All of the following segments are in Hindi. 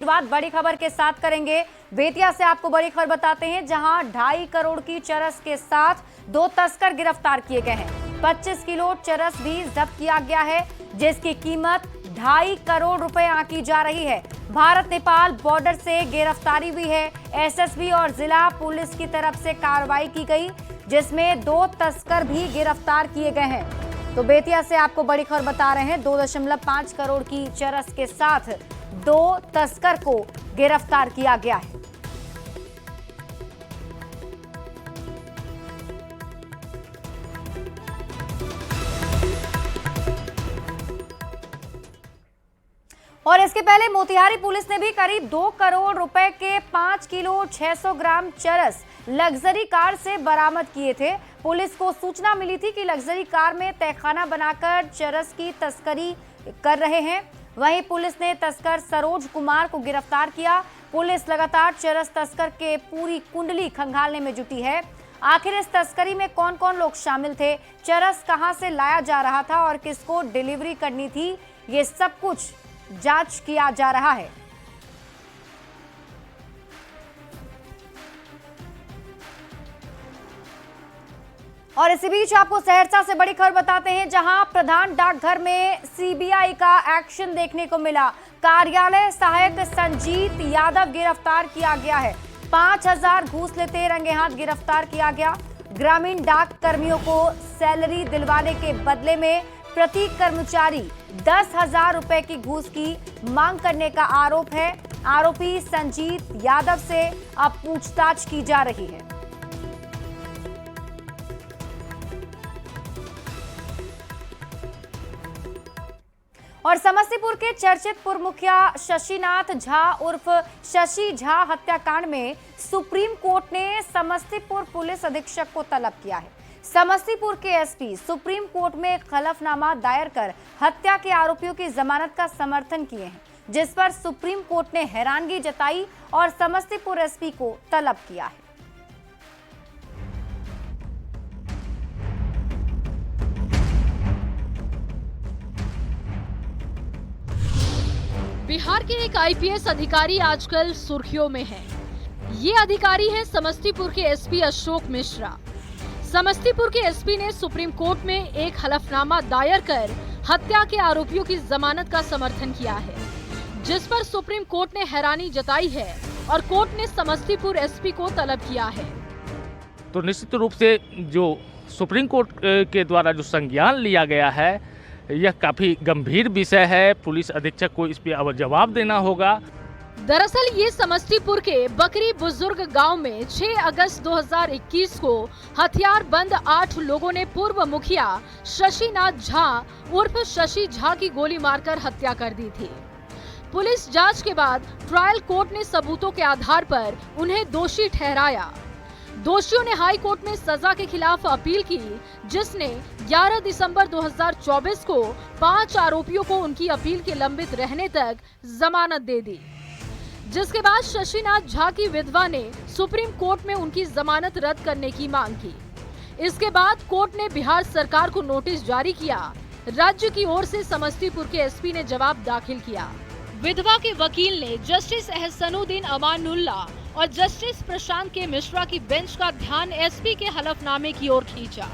शुरुआत बड़ी खबर के साथ करेंगे। बेतिया से आपको बड़ी खबर बताते हैं, जहां 2.5 करोड़ की चरस के साथ 2 तस्कर गिरफ्तार किए गए हैं। 25 किलो चरस भी जब्त किया गया है, जिसकी कीमत 2.5 करोड़ रुपए आंकी जा रही है। भारत नेपाल बॉर्डर से गिरफ्तारी हुई है। एसएसबी और जिला पुलिस की तरफ से कार्रवाई की गई, जिसमें 2 तस्कर भी गिरफ्तार किए गए हैं। तो बेतिया से आपको बड़ी खबर बता रहे हैं, 2.5 करोड़ की चरस के साथ 2 तस्कर को गिरफ्तार किया गया है। और इसके पहले मोतिहारी पुलिस ने भी करीब 2 करोड़ रुपए के 5 किलो 600 ग्राम चरस लग्जरी कार से बरामद किए थे। पुलिस को सूचना मिली थी कि लग्जरी कार में तहखाना बनाकर चरस की तस्करी कर रहे हैं। वहीं पुलिस ने तस्कर सरोज कुमार को गिरफ्तार किया। पुलिस लगातार चरस तस्कर के पूरी कुंडली खंगालने में जुटी है। आखिर इस तस्करी में कौन कौन लोग शामिल थे, चरस कहां से लाया जा रहा था और किसको डिलीवरी करनी थी, ये सब कुछ जांच किया जा रहा है। और इसी बीच आपको सहरसा से बड़ी खबर बताते हैं, जहां प्रधान डाकघर में सीबीआई का एक्शन देखने को मिला। कार्यालय सहायक संजीत यादव गिरफ्तार किया गया है। 5000 घूस लेते रंगे हाथ गिरफ्तार किया गया। ग्रामीण डाक कर्मियों को सैलरी दिलवाने के बदले में प्रति कर्मचारी 10,000 रुपए की घूस की मांग करने का आरोप है। आरोपी संजीत यादव से अब पूछताछ की जा रही है। और समस्तीपुर के चर्चित पूर्व मुखिया शशिनाथ झा उर्फ शशि झा हत्याकांड में सुप्रीम कोर्ट ने समस्तीपुर पुलिस अधीक्षक को तलब किया है। समस्तीपुर के एसपी सुप्रीम कोर्ट में हलफनामा दायर कर हत्या के आरोपियों की जमानत का समर्थन किए हैं, जिस पर सुप्रीम कोर्ट ने हैरानगी जताई और समस्तीपुर एसपी को तलब किया है। बिहार के एक आईपीएस अधिकारी आजकल सुर्खियों में हैं। ये अधिकारी हैं समस्तीपुर के एसपी अशोक मिश्रा। समस्तीपुर के एसपी ने सुप्रीम कोर्ट में एक हलफनामा दायर कर हत्या के आरोपियों की जमानत का समर्थन किया है, जिस पर सुप्रीम कोर्ट ने हैरानी जताई है और कोर्ट ने समस्तीपुर एसपी को तलब किया है। तो निश्चित रूप से जो सुप्रीम कोर्ट के द्वारा जो संज्ञान लिया गया है, यह काफी गंभीर विषय है। पुलिस अधीक्षक को इस पे अब जवाब देना होगा। दरअसल ये समस्तीपुर के बकरी बुजुर्ग गांव में 6 अगस्त 2021 को हथियार बंद 8 लोगों ने पूर्व मुखिया शशिनाथ झा उर्फ शशि झा की गोली मारकर हत्या कर दी थी। पुलिस जांच के बाद ट्रायल कोर्ट ने सबूतों के आधार पर उन्हें दोषी ठहराया। दोषियों ने हाई कोर्ट में सजा के खिलाफ अपील की, जिसने 11 दिसंबर 2024 को 5 आरोपियों को उनकी अपील के लंबित रहने तक जमानत दे दी, जिसके बाद शशिनाथ झा की विधवा ने सुप्रीम कोर्ट में उनकी जमानत रद्द करने की मांग की। इसके बाद कोर्ट ने बिहार सरकार को नोटिस जारी किया। राज्य की ओर से समस्तीपुर के एसपी ने जवाब दाखिल किया। विधवा के वकील ने जस्टिस एहसनुद्दीन अमानुल्लाह और जस्टिस प्रशांत के मिश्रा की बेंच का ध्यान एसपी के हलफनामे की ओर खींचा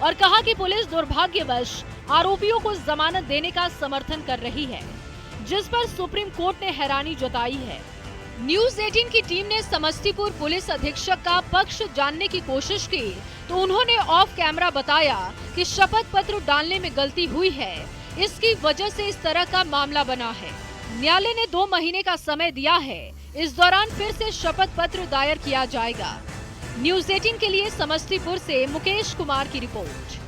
और कहा कि पुलिस दुर्भाग्यवश आरोपियों को जमानत देने का समर्थन कर रही है, जिस पर सुप्रीम कोर्ट ने हैरानी जताई है। न्यूज 18 की टीम ने समस्तीपुर पुलिस अधीक्षक का पक्ष जानने की कोशिश की, तो उन्होंने ऑफ कैमरा बताया कि शपथ पत्र डालने में गलती हुई है, इसकी वजह से इस तरह का मामला बना है। न्यायालय ने 2 महीने का समय दिया है, इस दौरान फिर से शपथ पत्र दायर किया जाएगा। न्यूज 18 के लिए समस्तीपुर से मुकेश कुमार की रिपोर्ट।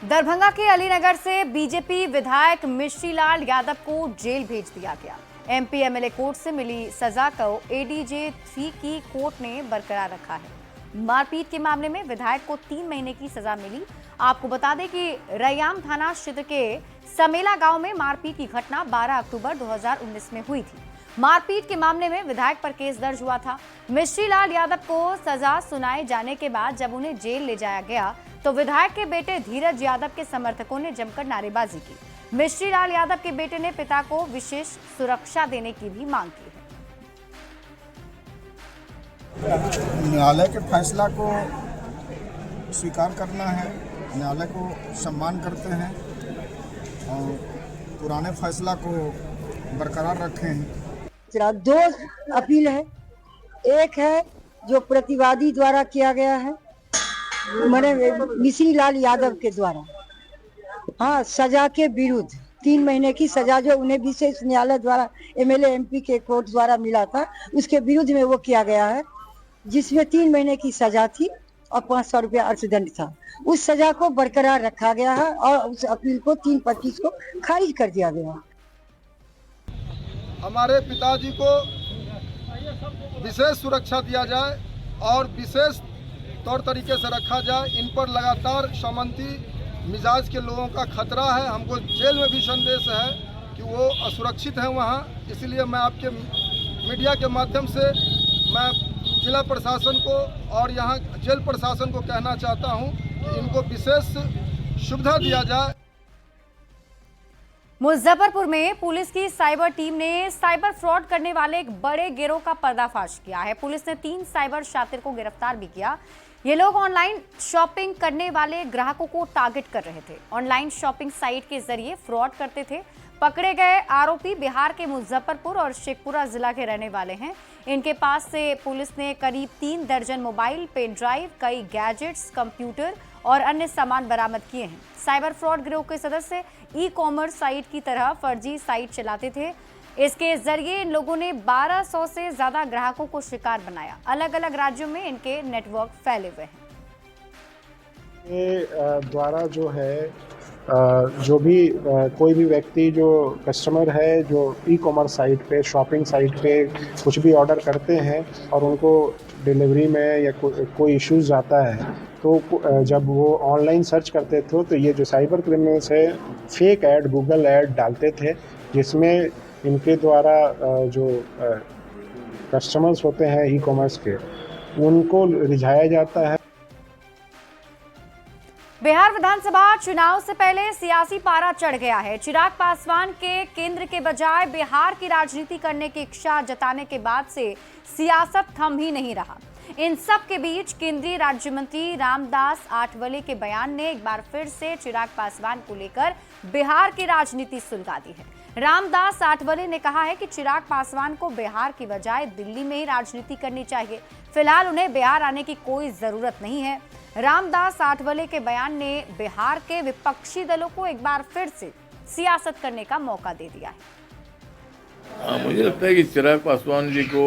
दरभंगा के अलीनगर से बीजेपी विधायक मिश्रीलाल यादव को जेल भेज दिया गया। एमपी एमएलए कोर्ट से मिली सजा को एडीजे 3 की कोर्ट ने बरकरार रखा है। मारपीट के मामले में विधायक को 3 महीने की सजा मिली। आपको बता दें कि रैयाम थाना क्षेत्र के समेला गांव में मारपीट की घटना 12 अक्टूबर 2019 में हुई थी। मारपीट के मामले में विधायक पर केस दर्ज हुआ था। मिश्रीलाल यादव को सजा सुनाए जाने के बाद जब उन्हें जेल ले जाया गया, तो विधायक के बेटे धीरज यादव के समर्थकों ने जमकर नारेबाजी की। मिश्री लाल यादव के बेटे ने पिता को विशेष सुरक्षा देने की भी मांग की है। न्यायालय के फैसला को स्वीकार करना है, न्यायालय को सम्मान करते हैं और पुराने फैसला को बरकरार रखे हैं। दो अपील है, एक है जो प्रतिवादी द्वारा किया गया है, मैंने मिश्री लाल यादव के द्वारा, हाँ, सजा के विरुद्ध 3 महीने की सजा जो उन्हें विशेष न्यायालय द्वारा एमएलए एमपी के कोर्ट द्वारा मिला था, उसके विरुद्ध में वो किया गया है, जिसमें 3 महीने की सजा थी और 500 रुपया अर्थदंड था। उस सजा को बरकरार रखा गया है और उस अपील को 3/25 को खारिज कर दिया गया। हमारे पिताजी को विशेष सुरक्षा दिया जाए और विशेष तौर तरीके से रखा जाए। इन पर लगातार सामंती मिजाज के लोगों का खतरा है। हमको जेल में भी संदेश है कि वो असुरक्षित हैं वहाँ। इसलिए मैं आपके मीडिया के माध्यम से मैं जिला प्रशासन को और यहाँ जेल प्रशासन को कहना चाहता हूँ कि इनको विशेष सुविधा दिया जाए। मुजफ्फरपुर में पुलिस की साइबर टीम ने साइबर फ्रॉड करने वाले एक बड़े गिरोह का पर्दाफाश किया है। पुलिस ने 3 साइबर शातिर को गिरफ्तार भी किया। ये लोग ऑनलाइन शॉपिंग करने वाले ग्राहकों को टारगेट कर रहे थे। ऑनलाइन शॉपिंग साइट के जरिए फ्रॉड करते थे। पकड़े गए आरोपी बिहार के मुजफ्फरपुर और शेखपुरा जिला के रहने वाले हैं। इनके पास से पुलिस ने करीब 3 दर्जन मोबाइल, पेन ड्राइव, कई गैजेट्स, कंप्यूटर और अन्य सामान बरामद किए हैं। साइबर फ्रॉड गिरोह के सदस्य ई-कॉमर्स साइट की तरह फर्जी साइट चलाते थे। इसके जरिए इन लोगों ने 1200 से ज्यादा ग्राहकों को शिकार बनाया। अलग अलग राज्यों में इनके नेटवर्क फैले हुए हैं। ये द्वारा जो है जो भी कोई भी व्यक्ति जो कस्टमर है जो ई-कॉमर्स साइट पे, शॉपिंग साइट पे कुछ भी ऑर्डर करते हैं और उनको डिलीवरी में या कोई इश्यूज आता है, तो जब वो ऑनलाइन सर्च करते थे तो ये जो साइबर क्रिमिनल्स है फेक ऐड, गूगल ऐड डालते थे, जिसमें इनके द्वारा जो कस्टमर्स होते हैं ई-कॉमर्स के, उनको रिझाया जाता है। बिहार विधानसभा चुनाव से पहले सियासी पारा चढ़ गया है। चिराग पासवान के केंद्र के बजाय बिहार की राजनीति करने की इच्छा जताने के बाद से सियासत थम ही नहीं रहा। इन सब के बीच केंद्रीय राज्य मंत्री रामदास आठवले के बयान ने एक बार फिर से चिराग पासवान को लेकर बिहार की राजनीति सुलगा दी है। रामदास आठवले ने कहा है कि चिराग पासवान को बिहार की बजाय दिल्ली में ही राजनीति करनी चाहिए। फिलहाल उन्हें बिहार आने की कोई जरूरत नहीं है। रामदास आठवले के बयान ने बिहार के विपक्षी दलों को एक बार फिर से सियासत करने का मौका दे दिया है। मुझे लगता है कि चिराग पासवान जी को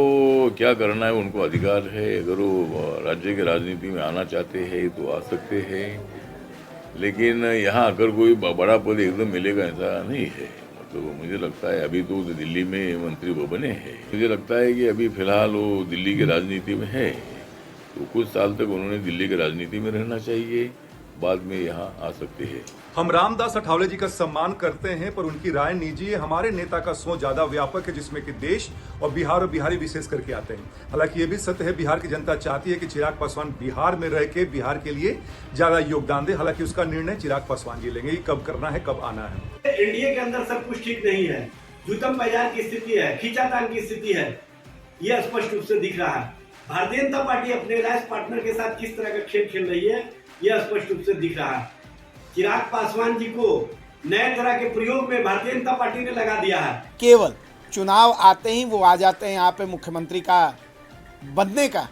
क्या करना है उनको अधिकार है। अगर वो राज्य की राजनीति में आना चाहते हैं तो आ सकते हैं, लेकिन यहाँ अगर कोई बड़ा पद एकदम मिलेगा ऐसा नहीं है। मतलब मुझे लगता है अभी तो दिल्ली में मंत्री वो बने हैं, मुझे लगता है कि अभी फिलहाल वो दिल्ली की राजनीति में है, तो कुछ साल तक उन्होंने दिल्ली की राजनीति में रहना चाहिए, बाद में यहाँ आ सकते हैं। हम रामदास अठावले जी का सम्मान करते हैं, पर उनकी राय निजी है। हमारे नेता का सोच ज्यादा व्यापक है, जिसमें कि देश और बिहार और बिहारी विशेष करके आते हैं। हालांकि ये भी सत्य है, बिहार की जनता चाहती है कि चिराग पासवान बिहार में रह के बिहार के लिए ज्यादा योगदान दे। हालांकि उसका निर्णय चिराग पासवान जी लेंगे, कब करना है, कब आना है। एनडीए के अंदर सब कुछ ठीक नहीं है, जूतम बाजार की स्थिति है, खींचातान की स्थिति है, यह स्पष्ट रूप से दिख रहा है। भारतीय जनता पार्टी अपने अलायंस पार्टनर के साथ किस तरह का खेल खेल रही है, यह स्पष्ट रूप से दिख रहा है। चिराग पासवान जी को नए तरह के प्रयोग में भारतीय जनता पार्टी ने लगा दिया है। केवल चुनाव आते ही वो आ जाते हैं यहाँ पे मुख्यमंत्री का बनने का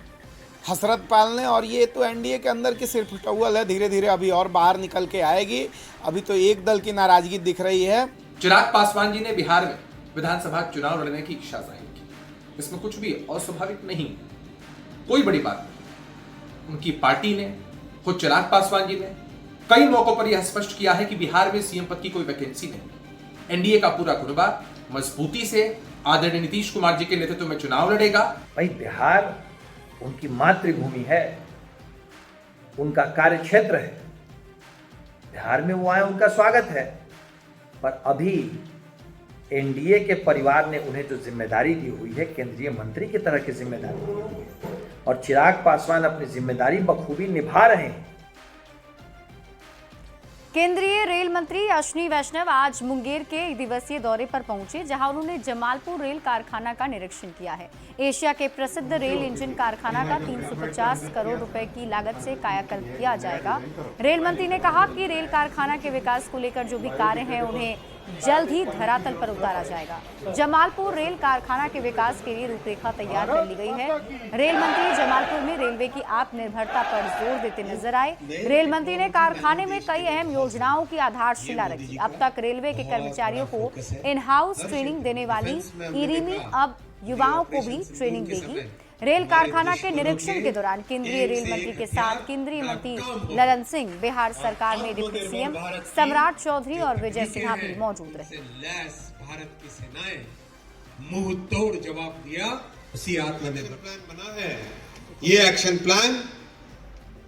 हसरत पालने, और ये तो एनडीए के अंदर की सिर्फ टौल है। धीरे धीरे अभी और बाहर निकल के आएगी। अभी तो एक दल की नाराजगी दिख रही है। चिराग पासवान जी ने बिहार में विधानसभा चुनाव लड़ने की इच्छा जाहिर की, इसमें कुछ भी अस्वाभाविक नहीं, कोई बड़ी बात नहीं। उनकी पार्टी ने, खुद चिराग पासवान जी ने कई मौकों पर यह स्पष्ट किया है कि बिहार में सीएम पद की कोई वैकेंसी नहीं। एनडीए का पूरा कुनबा मजबूती से आदरणीय नीतीश कुमार जी के नेतृत्व में चुनाव लड़ेगा। भाई बिहार उनकी मातृभूमि है, उनका कार्य क्षेत्र है, बिहार में वो आए, उनका स्वागत है। पर अभी एनडीए के परिवार ने उन्हें जो जिम्मेदारी दी हुई है, केंद्रीय मंत्री की तरह की जिम्मेदारी दी हुई है, और चिराग पासवान अपनी जिम्मेदारी बखूबी निभा रहे हैं। केंद्रीय रेल मंत्री अश्विनी वैष्णव आज मुंगेर के एक दिवसीय दौरे पर पहुंचे, जहां उन्होंने जमालपुर रेल कारखाना का निरीक्षण किया है। एशिया के प्रसिद्ध रेल इंजन कारखाना का 350 करोड़ रुपए की लागत से कायाकल्प किया जाएगा। रेल मंत्री ने कहा कि रेल कारखाना के विकास को लेकर जो भी कार्य हैं उन्हें जल्द ही धरातल पर उतारा जाएगा। जमालपुर रेल कारखाना के विकास के लिए रूपरेखा तैयार कर ली गई है। रेल मंत्री जमालपुर में रेलवे की आत्मनिर्भरता पर जोर देते नजर आए। रेल मंत्री ने कारखाने में कई अहम योजनाओं की आधारशिला रखी। अब तक रेलवे के कर्मचारियों को इन हाउस ट्रेनिंग देने वाली इरीमी अब युवाओं को भी ट्रेनिंग देगी। रेल कारखाना के निरीक्षण के दौरान केंद्रीय रेल मंत्री के साथ केंद्रीय मंत्री ललन सिंह, बिहार सरकार में डिप्टी सीएम सम्राट चौधरी और विजय सिन्हा भी मौजूद रहे। भारत की सेनाएं मुंह तोड़ जवाब दिया। उसी आत्मनिर्भर प्लान बना है। ये एक्शन प्लान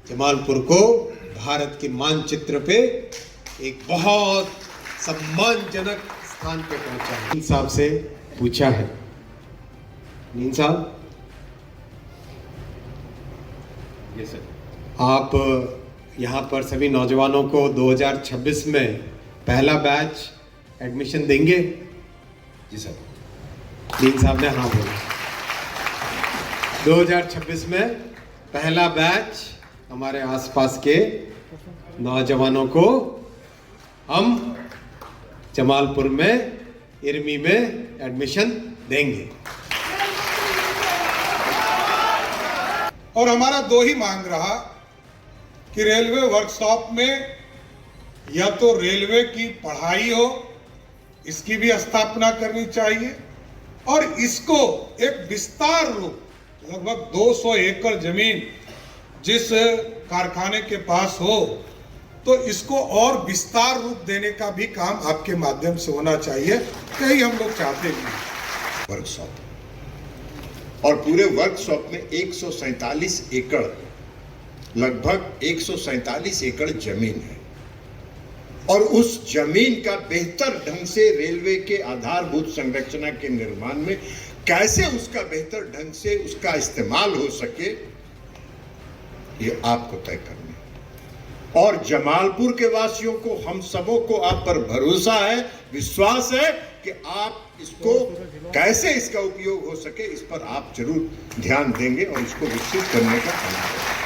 जमालपुर को भारत के मानचित्र पे एक बहुत सम्मानजनक स्थान पे पहुंचा है। साहब से पूछा है, नीन साहब आप यहाँ पर सभी नौजवानों को 2026 में पहला बैच एडमिशन देंगे? जी सर। डीन साहब ने हाँ बोला। 2026 में पहला बैच हमारे आसपास के नौजवानों को हम जमालपुर में इरमी में एडमिशन देंगे। और हमारा दो ही मांग रहा कि रेलवे वर्कशॉप में या तो रेलवे की पढ़ाई हो, इसकी भी स्थापना करनी चाहिए, और इसको एक विस्तार रूप लगभग 200 एकड़ जमीन जिस कारखाने के पास हो तो इसको और विस्तार रूप देने का भी काम आपके माध्यम से होना चाहिए। यही हम लोग चाहते हैं। वर्कशॉप और पूरे वर्कशॉप में 147 एकड़, लगभग 147 एकड़ जमीन है, और उस जमीन का बेहतर ढंग से रेलवे के आधारभूत संरचना के निर्माण में कैसे उसका बेहतर ढंग से उसका इस्तेमाल हो सके, ये आपको तय करना है। और जमालपुर के वासियों को, हम सबों को आप पर भरोसा है, विश्वास है कि आप इसको कैसे इसका उपयोग हो सके, इस पर आप जरूर ध्यान देंगे और इसको विकसित करने का काम करेंगे।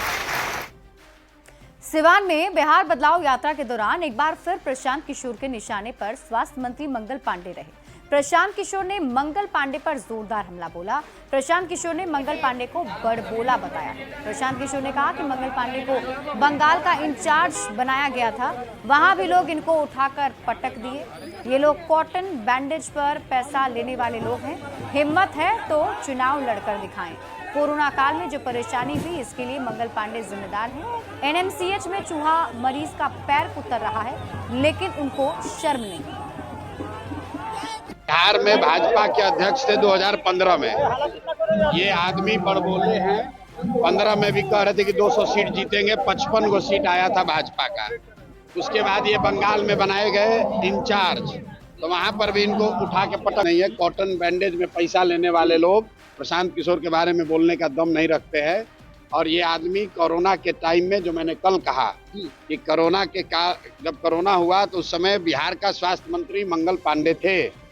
सिवान में बिहार बदलाव यात्रा के दौरान एक बार फिर प्रशांत किशोर के निशाने पर स्वास्थ्य मंत्री मंगल पांडे रहे। प्रशांत किशोर ने मंगल पांडे पर जोरदार हमला बोला। प्रशांत किशोर ने मंगल पांडे को बड़बोला बताया। प्रशांत किशोर ने कहा कि मंगल पांडे को बंगाल का इंचार्ज बनाया गया था, वहां भी लोग इनको उठाकर पटक दिए। ये लोग कॉटन बैंडेज पर पैसा लेने वाले लोग हैं। हिम्मत है तो चुनाव लड़कर दिखाएं। कोरोना काल में जो परेशानी हुई इसके लिए मंगल पांडे जिम्मेदार हैं। एनएमसीएच में चूहा मरीज का पैर कुतर रहा है, लेकिन उनको शर्म नहीं। बिहार में भाजपा के अध्यक्ष थे 2015 में। ये आदमी बड़बोले हैं। 15 में भी कह रहे थे कि 200 सीट जीतेंगे, 55 गो सीट आया था भाजपा का। उसके बाद ये बंगाल में बनाए गए इंचार्ज, तो वहां पर भी इनको उठा के पटक नहीं है। कॉटन बैंडेज में पैसा लेने वाले लोग प्रशांत किशोर के बारे में बोलने का दम नहीं रखते हैं। और ये आदमी कोरोना के टाइम में, जो मैंने कल कहा कि जब कोरोना हुआ तो उस समय बिहार का स्वास्थ्य मंत्री मंगल पांडे थे,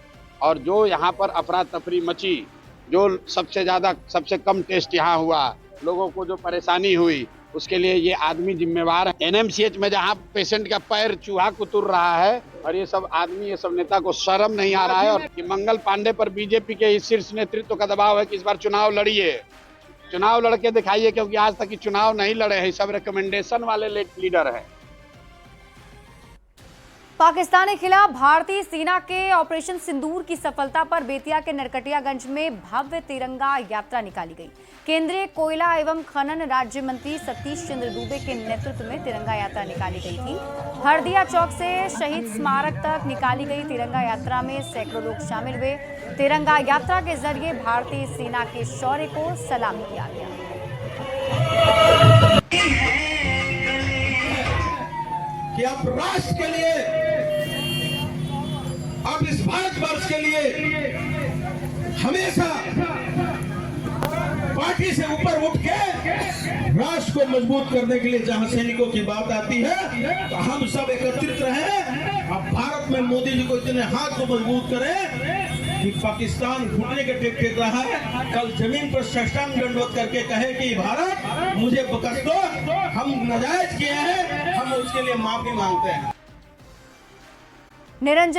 और जो यहाँ पर अफरा तफरी मची, जो सबसे कम टेस्ट यहाँ हुआ, लोगों को जो परेशानी हुई, उसके लिए ये आदमी जिम्मेवार है। एनएमसीएच में जहाँ पेशेंट का पैर चूहा कुतर रहा है, और ये सब आदमी, ये सब नेता को शर्म नहीं आ रहा है। और कि मंगल पांडे पर बीजेपी के इस शीर्ष नेतृत्व का दबाव है कि इस बार चुनाव लड़िए, चुनाव लड़के दिखाइए, क्योंकि आज तक चुनाव नहीं लड़े हैं। सब रिकमेंडेशन वाले लीडर हैं। पाकिस्तान के खिलाफ भारतीय सेना के ऑपरेशन सिंदूर की सफलता पर बेतिया के नरकटियागंज में भव्य तिरंगा यात्रा निकाली गई। केंद्रीय कोयला एवं खनन राज्य मंत्री सतीश चंद्र दुबे के नेतृत्व में तिरंगा यात्रा निकाली गई थी। हरदिया चौक से शहीद स्मारक तक निकाली गई तिरंगा यात्रा में सैकड़ों लोग शामिल हुए। तिरंगा यात्रा के जरिए भारतीय सेना के शौर्य को सलाम किया गया। कि अब राष्ट्र के लिए, अब इस भारतवर्ष के लिए हमेशा लाठी से ऊपर उठ के राष्ट्र को मजबूत करने के लिए जहां सैनिकों की बात आती है तो हम सब एकत्रित रहे। अब भारत में मोदी जी को इतने हाथ को मजबूत करें कि पाकिस्तान घुटने के टेक रहा है, कल जमीन पर साष्टांग दंडवत करके कहे कि भारत मुझे बख्श दो, हम नाजायज किए हैं, हम उसके लिए माफी मांगते हैं। निरंजन